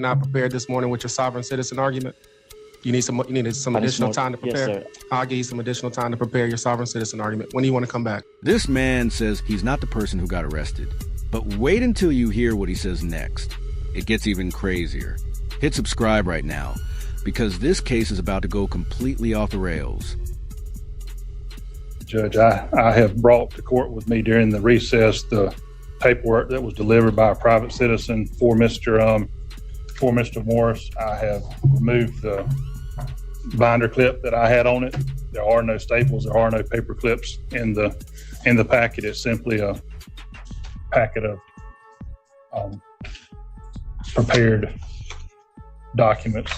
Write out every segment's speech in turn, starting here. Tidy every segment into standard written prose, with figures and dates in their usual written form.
Not prepared this morning with your sovereign citizen argument? You needed some additional time to prepare? Yes, sir. I'll give you some additional time to prepare your sovereign citizen argument. When do you want to come back? This man says he's not the person who got arrested. But wait until you hear what he says next. It gets even crazier. Hit subscribe right now, because this case is about to go completely off the rails. Judge, I have brought to court with me during the recess the paperwork that was delivered by a private citizen for Mr. Morris. I have removed the binder clip that I had on it. There are no staples, there are no paper clips in the packet. It's simply a packet of prepared documents.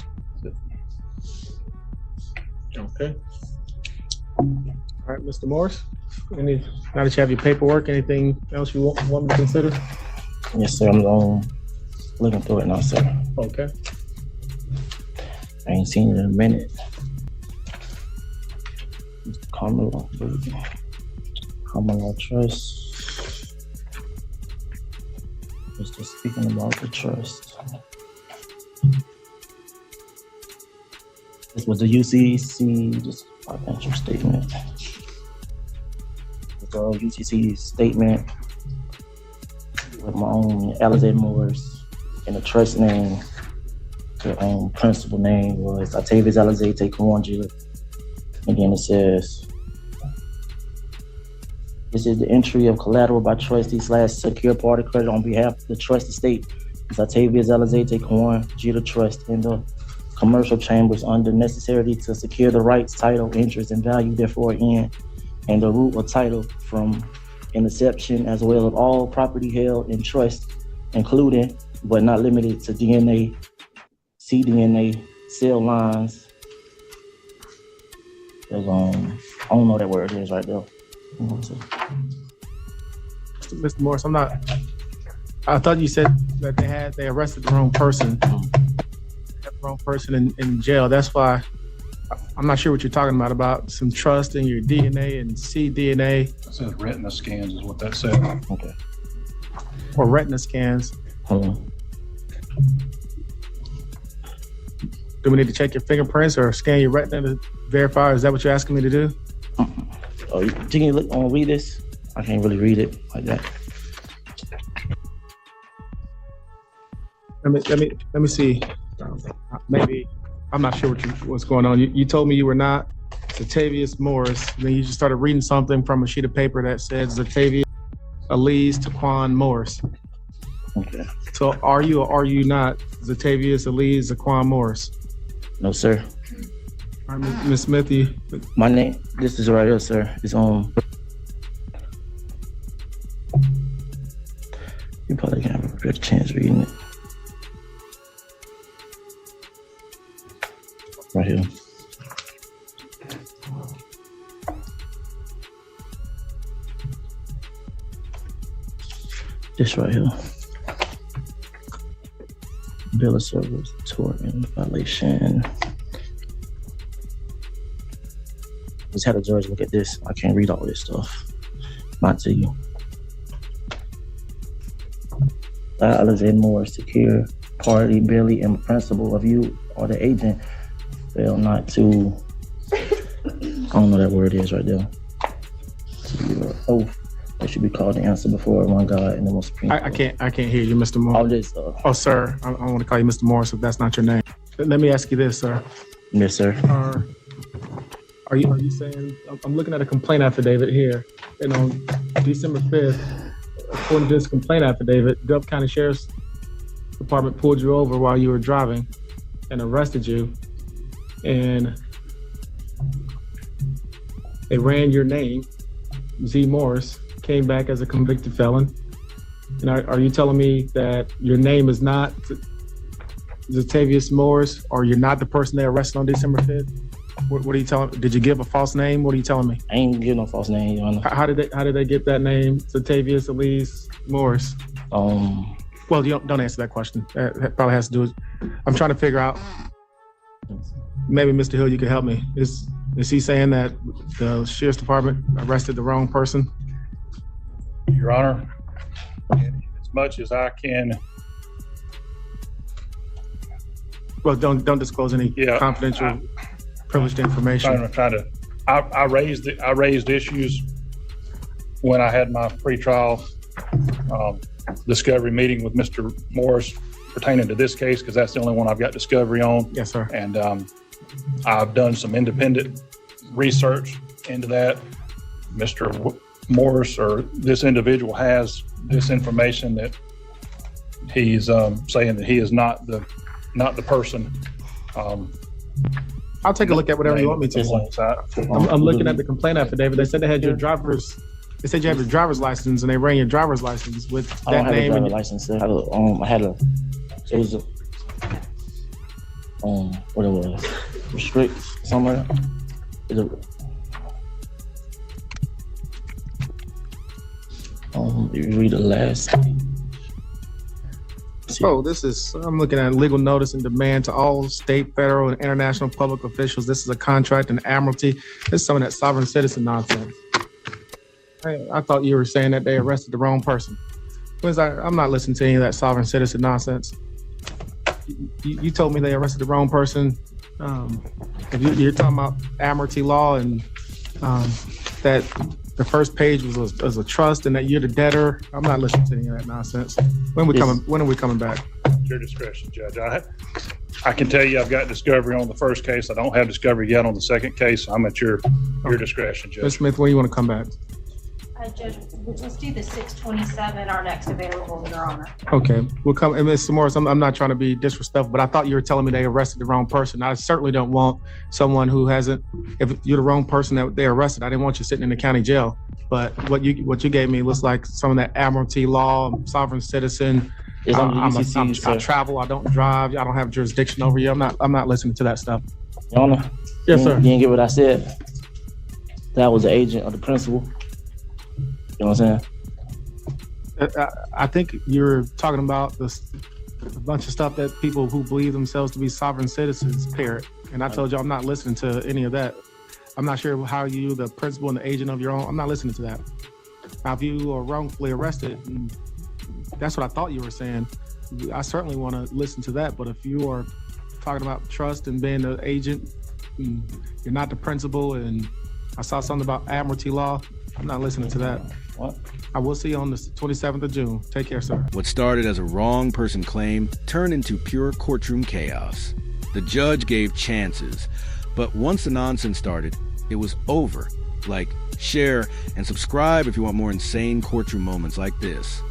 Okay. All right, Mr. Morris, now that you have your paperwork, anything else you want me to consider? Yes, sir. I'm looking through it now, sir. Okay. I ain't seen it in a minute. Mr. Carmelo Trust. Just speaking about the trust. This was the UCC, just financial statement. The UCC statement with my own Alizé Morris and the trust name. The principal name was Octavius Alizé Taquan Jr. And then it says, this is the entry of collateral by trustee / secure party credit on behalf of the trust estate. It's Octavius Alizé Taquan Jr. Trust in the commercial chambers under necessity to secure the rights, title, interest, and value therefore in, and the root or title from inception, as well as all property held in trust, including but not limited to DNA, cDNA, cell lines. There's I don't know what that word is right there. Mr. Morris, I thought you said that they arrested the wrong person. The wrong person in jail. That's why I'm not sure what you're talking about some trust in your DNA and cDNA. It says retina scans is what that said. Okay. Or retina scans. Do we need to check your fingerprints or scan your retina to verify? Is that what you're asking me to do? Oh, you can read this? I can't really read it like that. Let me see. Maybe I'm not sure what's going on. You told me you were not Octavius Morris. Then you just started reading something from a sheet of paper that says Octavius Elise Taquan Morris. Okay. So are you or are you not Octavius Elise Taquan Morris? No, sir. All right, Ms. Smith, my name, this is right here, sir. It's on. You probably can't have a good chance reading it. Right here. This right here. Bill of service, tort and violation. Just had a judge look at this. I can't read all this stuff. Not to you. Alizé Morris, secure party, Billy, and principal of you or the agent fail not to. I don't know what that word is right there. Your oath. That should be called to answer before one God and the most supreme. I can't hear you, Mr. Morris. All this. Oh, sir, I want to call you Mr. Morris if that's not your name. Let me ask you this, sir. Yes, sir. Are you saying, I'm looking at a complaint affidavit here, and on December 5th, according to this complaint affidavit, Gulf County Sheriff's Department pulled you over while you were driving and arrested you, and they ran your name, Z. Morris, came back as a convicted felon. And are you telling me that your name is not Octavius Morris, or you're not the person they arrested on December 5th? What are you telling? Did you give a false name? What are you telling me? I ain't give no false name, Your Honor. How did they get that name, Octavius Elise Morris? Well, you don't answer that question. That probably has to do with. I'm trying to figure out. Maybe Mr. Hill, you could help me. Is he saying that the Sheriff's Department arrested the wrong person? Your Honor, as much as I can Well, don't disclose any Yeah, confidential, privileged information. I raised issues when I had my pretrial discovery meeting with Mr. Morris pertaining to this case, because that's the only one I've got discovery on. Yes, sir. And I've done some independent research into that. Mr. Morris, or this individual, has this information that he's saying that he is not the person. I'll take a look at whatever you want me to. I'm looking at the complaint affidavit. They said they had your driver's. They said you have your driver's license, and they ran your driver's license with I don't that have a name. driver's license. It was a, what it was, restrict somewhere. You read the last. Oh, I'm looking at legal notice and demand to all state, federal, and international public officials. This is a contract and admiralty. This is some of that sovereign citizen nonsense. I thought you were saying that they arrested the wrong person. I'm not listening to any of that sovereign citizen nonsense. You told me they arrested the wrong person. If you're talking about admiralty law and that the first page was a trust and that you're the debtor, I'm not listening to any of that nonsense. When are we coming back? Your discretion, Judge. I can tell you I've got discovery on the first case. I don't have discovery yet on the second case. I'm at your discretion, Judge. Ms. Smith, when do you want to come back? Judge, let's do the 6/27, our next available, Your Honor. Okay, we'll come. And Mr. Morris, I'm not trying to be disrespectful, but I thought you were telling me they arrested the wrong person. I certainly don't want someone who hasn't. If you're the wrong person that they arrested, I didn't want you sitting in the county jail. But what you gave me looks like some of that admiralty law, sovereign citizen. I travel. I don't drive. I don't have jurisdiction over you. I'm not listening to that stuff. Your Honor. Yes, sir. You didn't get what I said. That was the agent of the principal. You know what I'm saying? I think you're talking about a bunch of stuff that people who believe themselves to be sovereign citizens parrot. And I told you I'm not listening to any of that. I'm not sure how you, the principal and the agent of your own, I'm not listening to that. Now, if you are wrongfully arrested, that's what I thought you were saying. I certainly want to listen to that. But if you are talking about trust and being the agent, you're not the principal, and I saw something about admiralty law, I'm not listening to that. What? I will see you on the 27th of June. Take care, sir. What started as a wrong person claim turned into pure courtroom chaos. The judge gave chances, but once the nonsense started, it was over. Like, share, and subscribe if you want more insane courtroom moments like this.